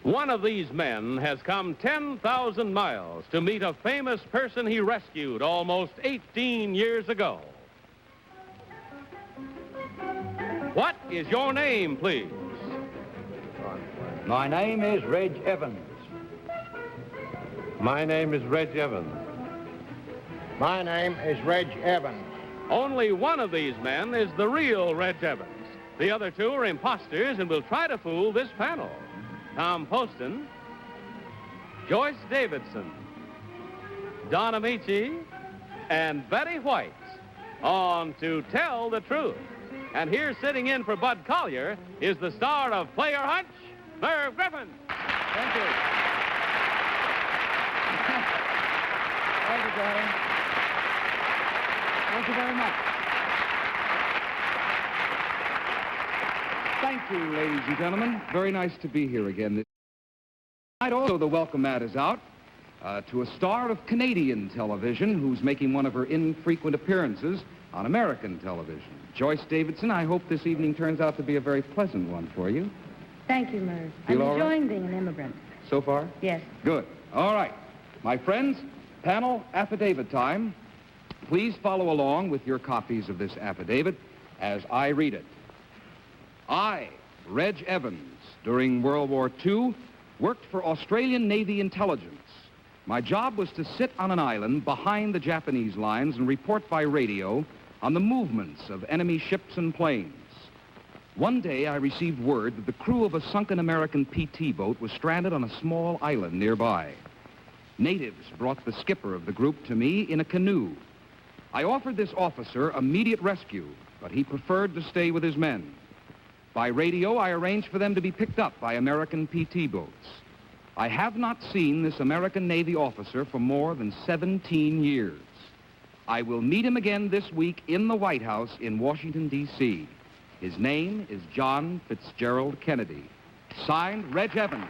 One of these men has come 10,000 miles to meet a famous person he rescued almost 18 years ago. What is your name, please? My name is Reg Evans. My name is Reg Evans. My name is Reg Evans. Only one of these men is the real Reg Evans. The other two are imposters and will try to fool this panel. Tom Poston, Joyce Davidson, Don Ameche, and Betty White on To Tell the Truth. And here sitting in for Bud Collier is the star of Player Hunch, Merv Griffin. Thank you. Thank you, darling. Thank you very much. Thank you, ladies and gentlemen. Very nice to be here again. Tonight also the welcome mat is out to a star of Canadian television who's making one of her infrequent appearances on American television. Joyce Davidson, I hope this evening turns out to be a very pleasant one for you. Thank you, Merv. Feel I'm all right? enjoying being an immigrant. So far? Yes. Good. All right. My friends, panel affidavit time. Please follow along with your copies of this affidavit as I read it. I, Reg Evans, during World War II, worked for Australian Navy intelligence. My job was to sit on an island behind the Japanese lines and report by radio on the movements of enemy ships and planes. One day I received word that the crew of a sunken American PT boat was stranded on a small island nearby. Natives brought the skipper of the group to me in a canoe. I offered this officer immediate rescue, but he preferred to stay with his men. By radio, I arranged for them to be picked up by American PT boats. I have not seen this American Navy officer for more than 17 years. I will meet him again this week in the White House in Washington, D.C. His name is John Fitzgerald Kennedy. Signed, Reg Evans.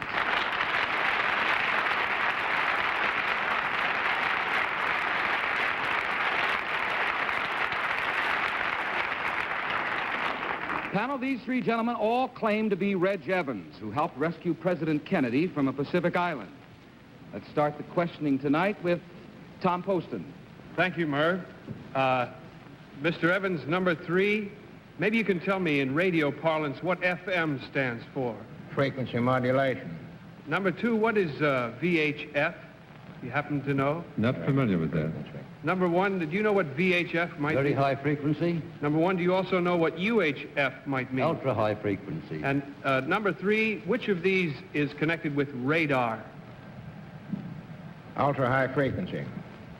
Panel, these three gentlemen all claim to be Reg Evans, who helped rescue President Kennedy from a Pacific island. Let's start the questioning tonight with Tom Poston. Thank you, Merv. Mr. Evans, number 3, maybe you can tell me in radio parlance what FM stands for. Frequency modulation. Number 2, what is VHF? You happen to know? Not familiar with that. Number 1, did you know what VHF might Very be? high frequency, Number 1, do you also know what UHF might mean? ultra high frequency. And number 3, which of these is connected with radar? Ultra-high frequency.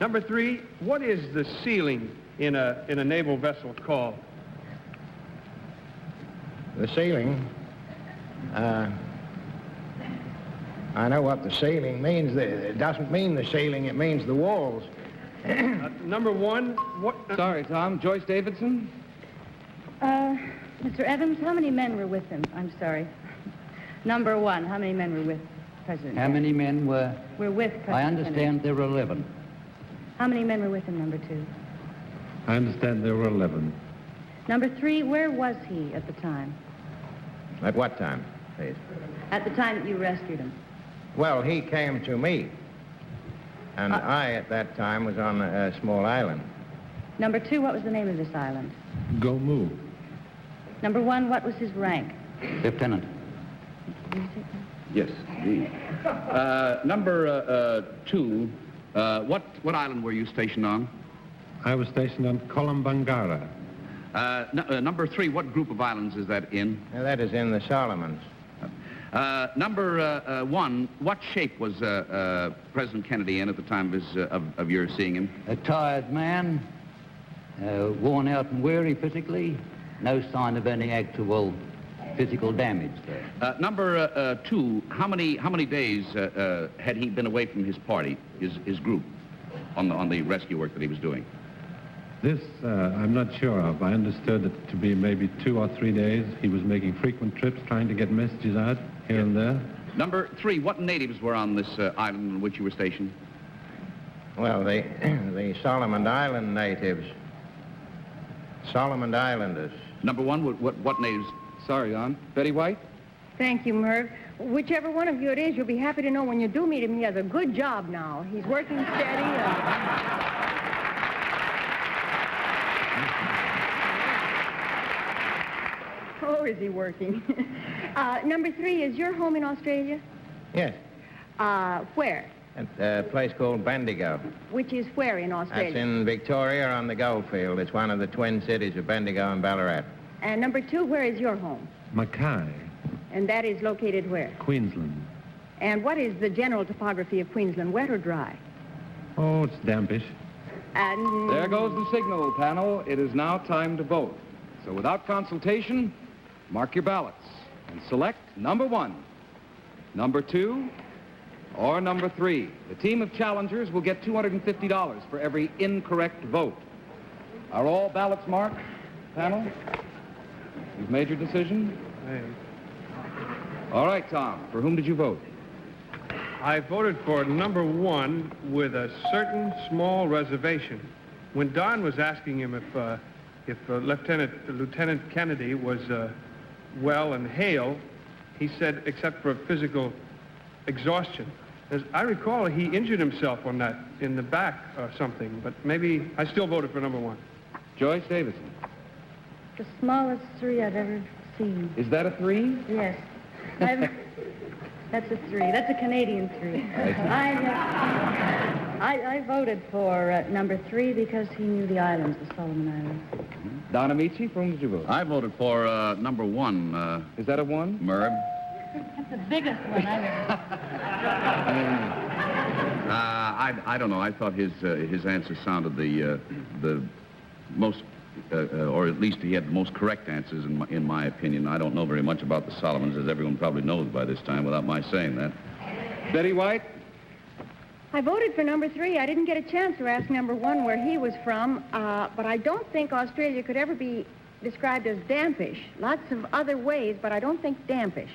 Number 3, what is the ceiling in a naval vessel called? The ceiling, I know what the ceiling means. It doesn't mean the ceiling, it means the walls. Number 1, what... Sorry, Tom. Joyce Davidson? Mr. Evans, how many men were with him? I'm sorry. Number 1, how many men were with President How Kennedy? many men were? Were with President I understand there were 11. Kennedy. How many men were with him, number 2? I understand there were 11. Number 3, where was he at the time? At what time, please? At the time that you rescued him? Well, he came to me. And I, at that time, was on a small island. Number 2, what was the name of this island? Go move. Number 1, what was his rank? Lieutenant. Yes, indeed. Number 2, what island were you stationed on? I was stationed on Kolombangara. Number 3, what group of islands is that in? Now, that is in the Solomons. Number 1, what shape was President Kennedy in at the time of your seeing him? A tired man, worn out and weary physically. No sign of any actual physical damage there. Number 2, how many days had he been away from his party, his group, on the rescue work that he was doing? This, I'm not sure of. I understood it to be maybe 2 or 3 days. He was making frequent trips, trying to get messages out here and there. Number 3, what natives were on this island on which you were stationed? Well, the Solomon Island natives. Solomon Islanders. Number 1, what natives? Sorry, Betty White? Thank you, Merv. Whichever one of you it is, you'll be happy to know when you do meet him, he has a good job now. He's working steady. Oh, is he working? Number 3, is your home in Australia? Yes, Where? at a place called Bendigo. Which is where in Australia? That's in Victoria on the goldfield. It's one of the twin cities of Bendigo and Ballarat. And number 2, where is your home? Mackay, And that is located where? Queensland. And what is the general topography of Queensland, wet or dry? Oh, it's dampish. And There goes the signal, panel. It is now time to vote. So without consultation, mark your ballots and select number 1, number 2, or number 3. The team of challengers will get $250 for every incorrect vote. Are all ballots marked, panel? You've made your decision? All right, Tom, for whom did you vote? I voted for number 1 with a certain small reservation. When Don was asking him if Lieutenant Kennedy was well and hale, he said except for physical exhaustion. As I recall, he injured himself on that in the back or something, but maybe I still voted for number 1. Joyce Davidson. the smallest 3 I've ever seen. Is that a 3? Yes. That's a 3. That's a Canadian 3. I voted for number 3 because he knew the islands, the Solomon Islands. Don Ameche, for whom did you vote? I voted for number 1, Is that a 1? Merv. That's the biggest one I've ever I don't know. I thought his answer sounded the most, or at least he had the most correct answers in my opinion. I don't know very much about the Solomons, as everyone probably knows by this time, without my saying that. Betty White? I voted for number 3. I didn't get a chance to ask number 1 where he was from, but I don't think Australia could ever be described as dampish. Lots of other ways, but I don't think dampish.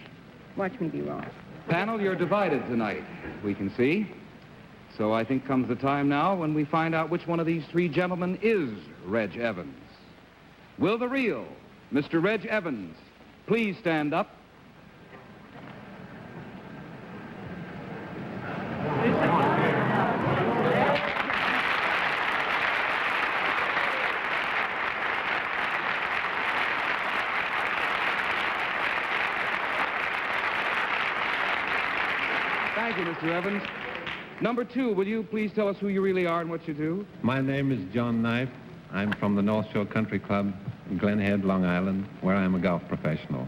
Watch me be wrong. Panel, you're divided tonight, we can see. So I think comes the time now when we find out which one of these 3 gentlemen is Reg Evans. Will the real Mr. Reg Evans please stand up? Thank you, Mr. Evans. Number 2, will you please tell us who you really are and what you do? My name is John Knife. I'm from the North Shore Country Club in Glen Head, Long Island, where I'm a golf professional.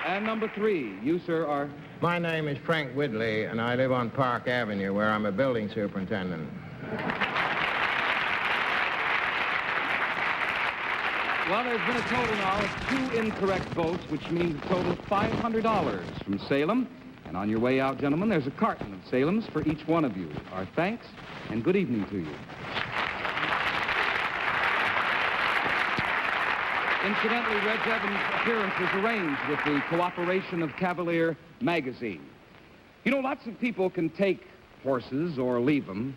And number 3, you, sir, are... My name is Frank Widley, and I live on Park Avenue, where I'm a building superintendent. Well, there's been a total now of 2 incorrect votes, which means a total of $500 from Salem. And on your way out, gentlemen, there's a carton of Salems for each one of you. Our thanks and good evening to you. Incidentally, Reg Evans' appearance was arranged with the cooperation of Cavalier magazine. You know, lots of people can take horses or leave them,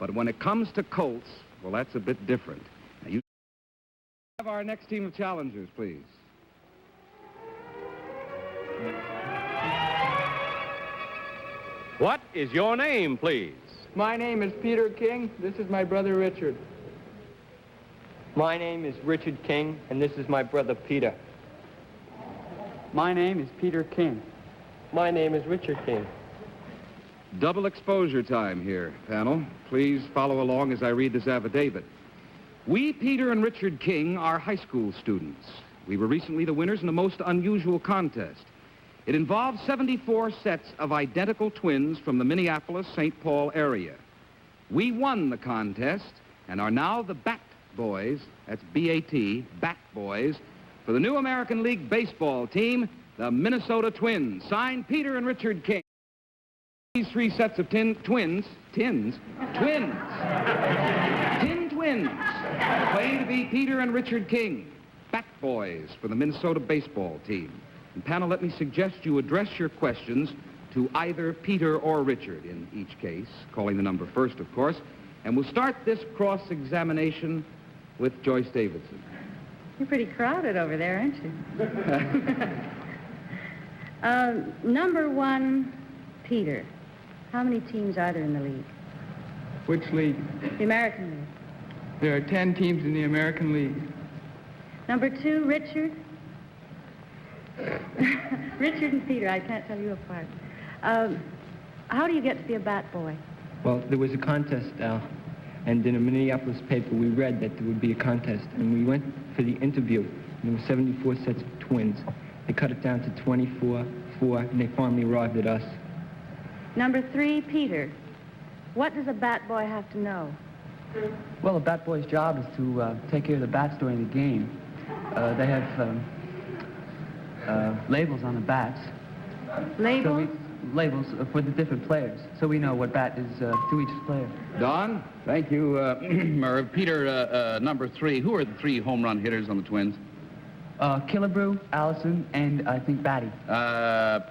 but when it comes to colts, well, that's a bit different. Now, you have our next team of challengers, please. What is your name, please? My name is Peter King. This is my brother Richard. My name is Richard King, and this is my brother Peter. My name is Peter King. My name is Richard King. Double exposure time here, panel. Please follow along as I read this affidavit. We, Peter and Richard King, are high school students. We were recently the winners in a most unusual contest. It involved 74 sets of identical twins from the Minneapolis-St. Paul area. We won the contest and are now the batboys, that's B-A-T, batboys, for the new American League baseball team, the Minnesota Twins. Signed, Peter and Richard King. These 3 sets of tin twins claim to be Peter and Richard King, batboys for the Minnesota baseball team. And panel, let me suggest you address your questions to either Peter or Richard in each case, calling the number first, of course. And we'll start this cross-examination with Joyce Davidson. You're pretty crowded over there, aren't you? Number 1, Peter. How many teams are there in the league? Which league? The American League. There are 10 teams in the American League. Number 2, Richard. Richard and Peter, I can't tell you apart. How do you get to be a bat boy? Well, there was a contest, and in a Minneapolis paper we read that there would be a contest, and we went for the interview. And there were 74 sets of twins. They cut it down to 24, 4, and they finally arrived at us. Number 3, Peter. What does a bat boy have to know? Well, a bat boy's job is to take care of the bats during the game. They have labels on the bats. Labels? Labels for the different players, so we know what bat is to each player. Don? Thank you, Merv. Peter, number 3. Who are the 3 home run hitters on the Twins? Killebrew, Allison, and I think Batty.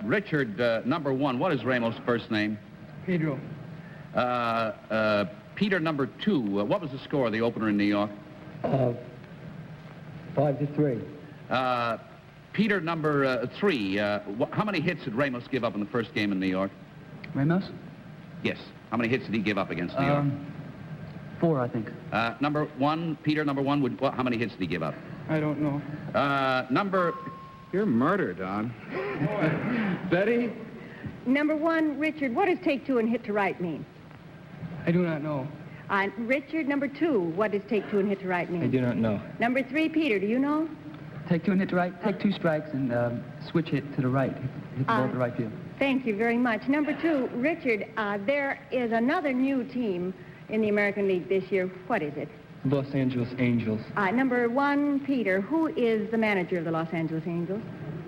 Richard, number 1. What is Ramos' first name? Pedro. Peter, number 2. What was the score of the opener in New York? 5-3. Peter, number 3. How many hits did Ramos give up in the first game in New York? Ramos? Yes. How many hits did he give up against New York? 4, I think. Number 1, Peter, number 1, how many hits did he give up? I don't know. You're murdered, Don. Betty? Number 1, Richard, what does take 2 and hit to right mean? I do not know. Richard, number 2, what does take 2 and hit to right mean? I do not know. Number 3, Peter, do you know? Take 2 and hit to right. Take 2 strikes and switch hit to the right. Hit the ball to the right field. Thank you very much. Number 2, Richard, there is another new team in the American League this year. What is it? Los Angeles Angels. Number 1, Peter, who is the manager of the Los Angeles Angels?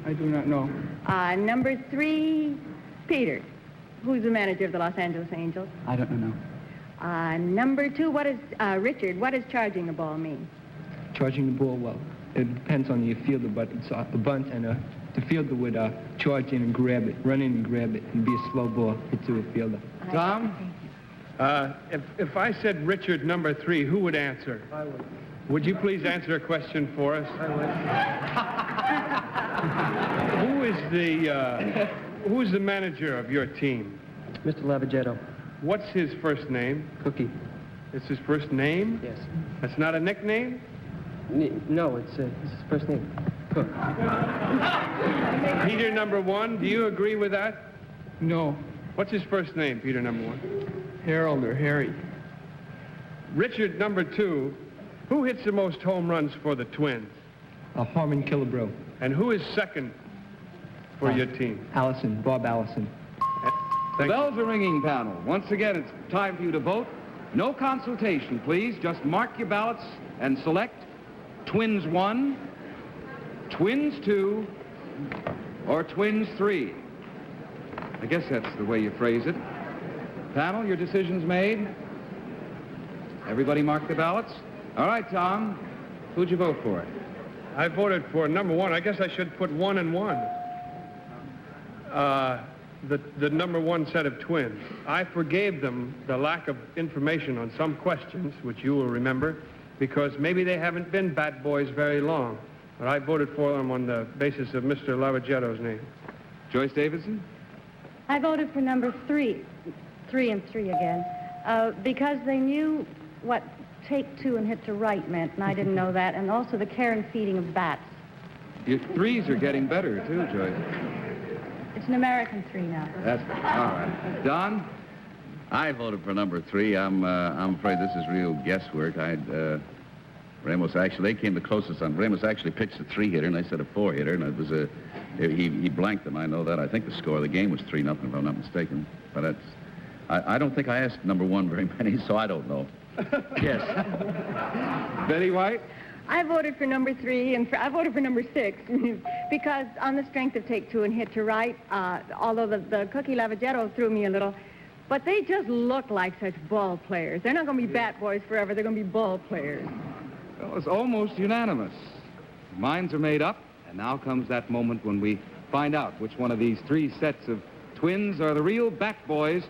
I do not know. Number 3, Peter, who's the manager of the Los Angeles Angels? I don't know. Number 2, Richard, what does charging the ball mean? Charging the ball, well, it depends on the fielder, but it's a bunt, and the fielder would charge in and grab it, run in and grab it, and be a slow ball hit to a fielder. Tom? If I said Richard, number 3, who would answer? I would. Would you please answer a question for us? I would. Who's the manager of your team? Mr. Lavagetto. What's his first name? Cookie. It's his first name? Yes. That's not a nickname? No, it's his first name. Cook. Peter, number 1, do you agree with that? No. What's his first name, Peter, number 1? Harold or Harry. Richard, number 2, who hits the most home runs for the Twins? Harmon Killebrew. And who is second for your team? Allison, Bob Allison. The bells are ringing, panel. Once again, it's time for you to vote. No consultation, please. Just mark your ballots and select Twins 1, Twins 2, or Twins 3. I guess that's the way you phrase it. Panel, your decision's made. Everybody mark their ballots? All right, Tom. Who'd you vote for? I voted for number 1. I guess I should put 1 and 1. The number 1 set of twins. I forgave them the lack of information on some questions, which you will remember, because maybe they haven't been bat boys very long. But I voted for them on the basis of Mr. Lavagetto's name. Joyce Davidson? I voted for number 3. 3 and 3 again. Because they knew what take 2 and hit to right meant, and I didn't know that, and also the care and feeding of bats. Your 3s are getting better, too, Joyce. It's an American 3 now. That's all right. Don? I voted for number 3. I'm afraid this is real guesswork. Ramos actually, they came the closest on. Ramos actually pitched a 3-hitter, and they said a 4-hitter, and it was he blanked them. I know that. I think the score of the game was 3-0, if I'm not mistaken. But I don't think I asked number 1 very many, so I don't know. Yes. Betty White? I voted for number 3, and I voted for number 6, because on the strength of take 2 and hit to right, although the Cookie Lavagetto threw me a little, but they just look like such ball players. They're not going to be bat boys forever. They're going to be ball players. Well, it's almost unanimous. Minds are made up, and now comes that moment when we find out which one of these 3 sets of twins are the real bat boys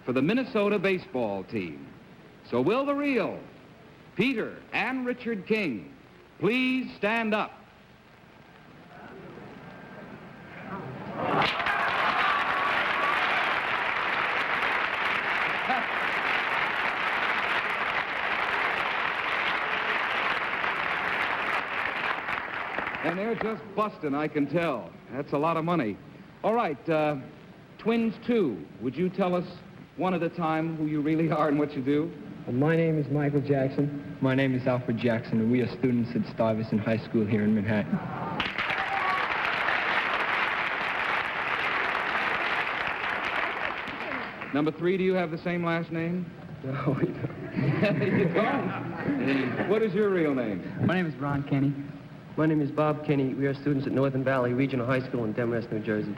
for the Minnesota baseball team. So will the real Peter and Richard King please stand up. And they're just busting, I can tell. That's a lot of money. All right, Twins 2, would you tell us one at a time who you really are and what you do? Well, my name is Michael Jackson. My name is Alfred Jackson, and we are students at Stuyvesant High School here in Manhattan. Number 3, do you have the same last name? No, we don't. You don't? What is your real name? My name is Ron Kenny. My name is Bob Kenny. We are students at Northern Valley Regional High School in Demorest, New Jersey.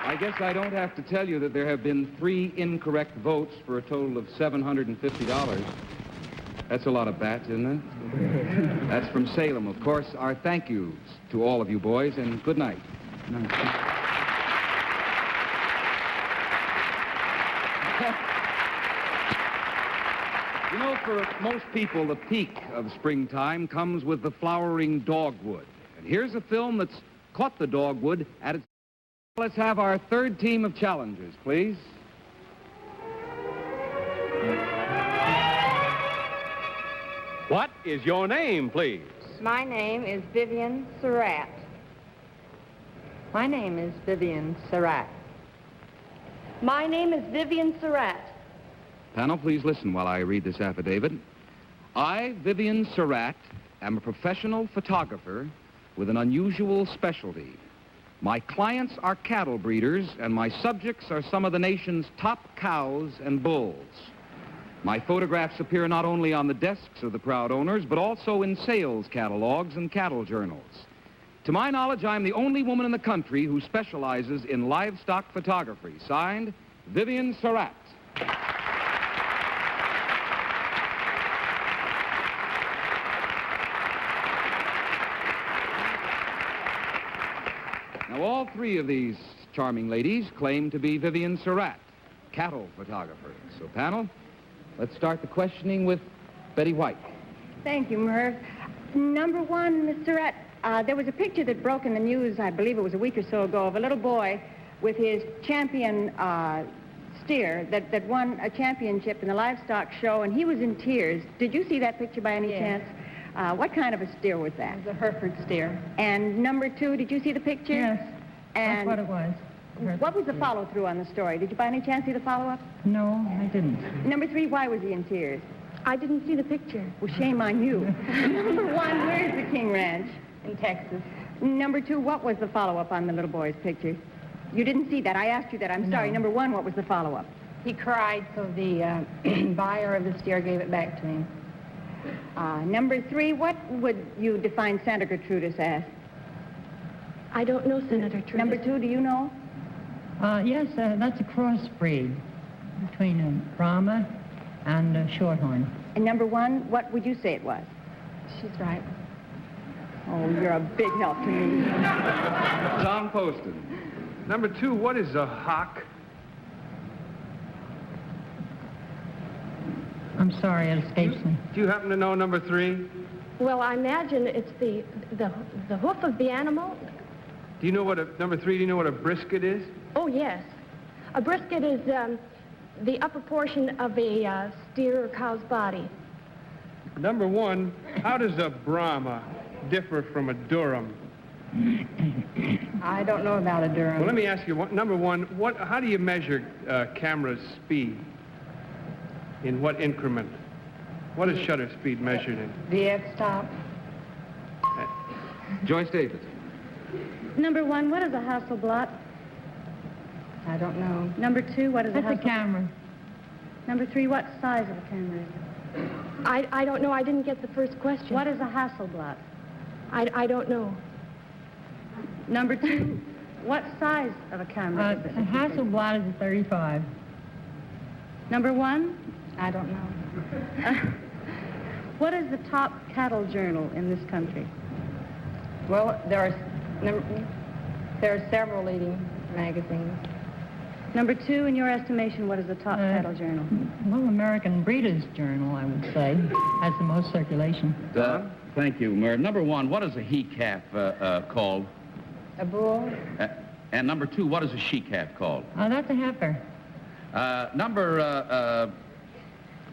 I guess I don't have to tell you that there have been 3 incorrect votes for a total of $750. That's a lot of bats, isn't it? That's from Salem, of course. Our thank yous to all of you boys, and good night. You know, for most people, the peak of springtime comes with the flowering dogwood. And here's a film that's caught the dogwood at its... Let's have our third team of challengers, please. What is your name, please? My name is Vivian Surrett. My name is Vivian Surrett. My name is Vivian Surrett. Panel, please listen while I read this affidavit. I, Vivian Surrett, am a professional photographer with an unusual specialty. My clients are cattle breeders, and my subjects are some of the nation's top cows and bulls. My photographs appear not only on the desks of the proud owners, but also in sales catalogs and cattle journals. To my knowledge, I'm the only woman in the country who specializes in livestock photography. Signed, Vivian Surrett. Now, all 3 of these charming ladies claim to be Vivian Surrett, cattle photographers. So, panel, let's start the questioning with Betty White. Thank you, Merv. Number 1, Miss Surrett, there was a picture that broke in the news, I believe it was a week or so ago, of a little boy with his champion steer that won a championship in the livestock show, and he was in tears. Did you see that picture by any chance? What kind of a steer was that? It was a Hereford steer. And number 2, did you see the picture? Yes, and that's what it was. What was the follow-through on the story? Did you by any chance see the follow-up? No, I didn't. Number 3, why was he in tears? I didn't see the picture. Well, shame on you. Number 1, where's the King Ranch? In Texas. Number 2, what was the follow-up on the little boy's picture? You didn't see that. I asked you that. I'm sorry. Number 1, what was the follow-up? He cried, so the buyer of the steer gave it back to him. Number 3, what would you define Santa Gertrudis as? I don't know, Senator Trudis. Number 2, do you know? Yes, that's a crossbreed between a Brahma and a Shorthorn. And number 1, what would you say it was? She's right. Oh, you're a big help to me. Tom Poston. Number 2, what is a hock? I'm sorry, it escapes me. Do you happen to know number 3? Well, I imagine it's the hoof of the animal. Do you know what number 3, do you know what a brisket is? Oh, yes. A brisket is the upper portion of a steer or cow's body. Number 1, how does a Brahma differ from a Durham? I don't know about a Durham. Well, let me ask you, number 1, how do you measure camera's speed? In what increment? What is shutter speed measured in? The f-stop. Joyce Davidson. Number 1, what is a Hasselblad? I don't know. Number 2, what is a Hasselblad? That's a camera. Number 3, what size of a camera is it? I don't know. I didn't get the first question. What is a Hasselblad? I don't know. Number 2, what size of a camera is it? A Hasselblad is a 35. Number 1, I don't know. what is the top cattle journal in this country? Well, there are several leading magazines. Number 2, in your estimation, what is the top cattle journal? Well, American Breeders' Journal, I would say, has the most circulation. Thank you, Merv. Number 1, what is a he-calf called? A bull? And number 2, what is a she-calf called? That's a heifer. Number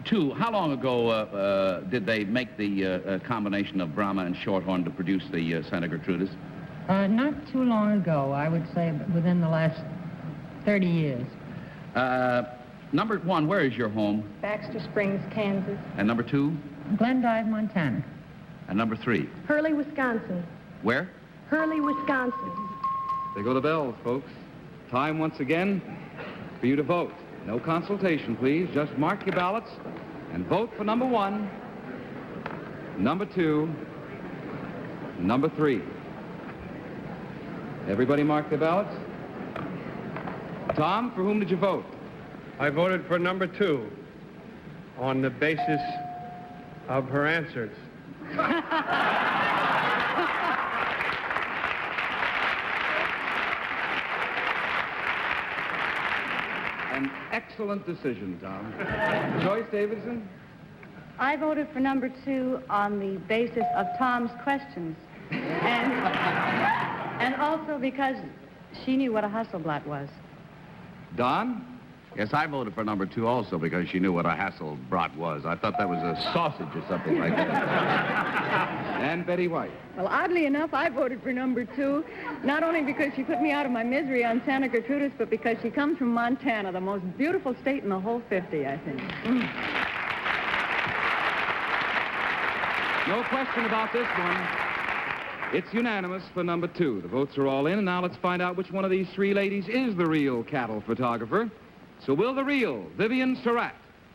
2, how long ago did they make the combination of Brahma and Shorthorn to produce the Santa Gertrudis? Not too long ago, I would say within the last 30 years. Number 1, where is your home? Baxter Springs, Kansas. And number 2? Glendive, Montana. And number 3? Hurley, Wisconsin. Where? Hurley, Wisconsin. There go the bells, folks. Time once again for you to vote. No consultation, please. Just mark your ballots and vote for number 1, number 2, number 3. Everybody mark their ballots? Tom, for whom did you vote? I voted for number 2 on the basis of her answers. An excellent decision, Tom. Joyce Davidson? I voted for number 2 on the basis of Tom's questions. And also because she knew what a Hasselblad was. Don? Yes, I voted for number 2 also because she knew what a Hasselbrat was. I thought that was a sausage or something like that. And Betty White? Well, oddly enough, I voted for number 2, not only because she put me out of my misery on Santa Gertrudis, but because she comes from Montana, the most beautiful state in the whole 50, I think. No question about this one. It's unanimous for number 2. The votes are all in, and now let's find out which one of these 3 ladies is the real cattle photographer. So will the real Vivian Surrett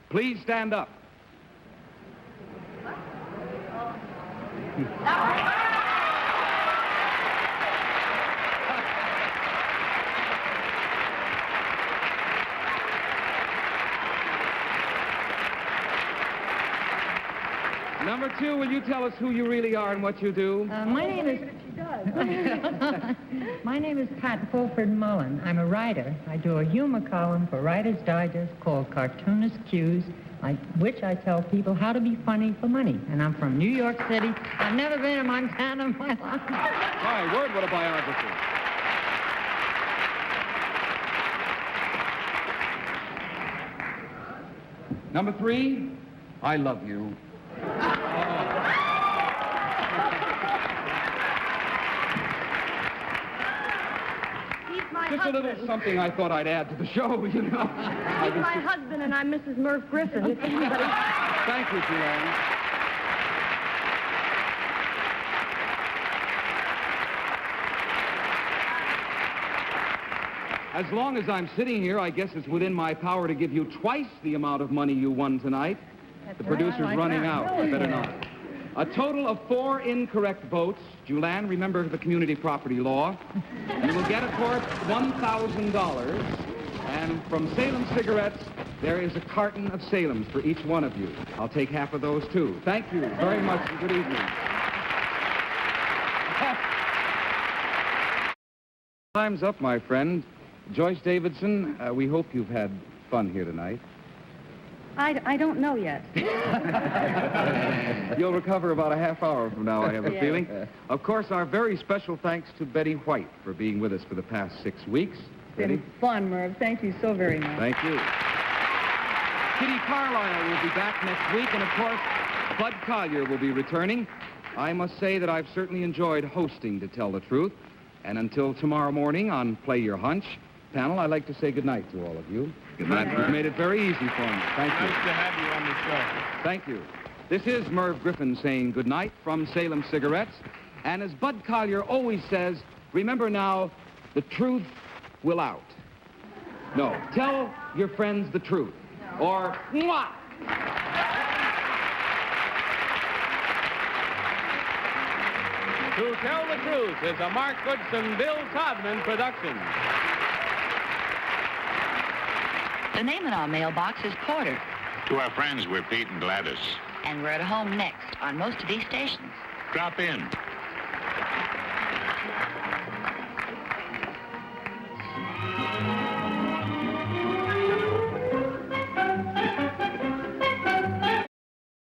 please stand up? Number 2, will you tell us who you really are and what you do? My name is... My name is Pat Fulford Mullen. I'm a writer. I do a humor column for Writer's Digest called Cartoonist Cues, which I tell people how to be funny for money. And I'm from New York City. I've never been to Montana in my life. My word, what a biography. Number 3, I love you. Just a little something I thought I'd add to the show, you know. He's my husband, and I'm Mrs. Merv Griffin. If anybody... Thank you, Joanne. As long as I'm sitting here, I guess it's within my power to give you twice the amount of money you won tonight. The producer's running out. I better not. A total of 4 incorrect votes. Julian, remember the community property law. You will get, of course, $1,000. And from Salem Cigarettes, there is a carton of Salem's for each one of you. I'll take half of those, too. Thank you very much, and good evening. Time's up, my friend. Joyce Davidson, we hope you've had fun here tonight. I don't know yet. You'll recover about a half hour from now, I have a feeling. Of course, our very special thanks to Betty White for being with us for the past 6 weeks. It's been fun, Merv. Thank you so very much. Thank you. Kitty Carlisle will be back next week, and of course, Bud Collier will be returning. I must say that I've certainly enjoyed hosting, to tell the truth. And until tomorrow morning on Play Your Hunch, panel, I'd like to say goodnight to all of you. Good night, Merv. You've made it very easy for me. Thank you. Nice to have you on the show. Thank you. This is Merv Griffin saying goodnight from Salem Cigarettes. And as Bud Collier always says, remember now, the truth will out. No, tell your friends the truth. Or, mwah! To Tell the Truth is a Mark Goodson, Bill Todman production. The name in our mailbox is Porter. To our friends, we're Pete and Gladys. And we're at home next on most of these stations. Drop in.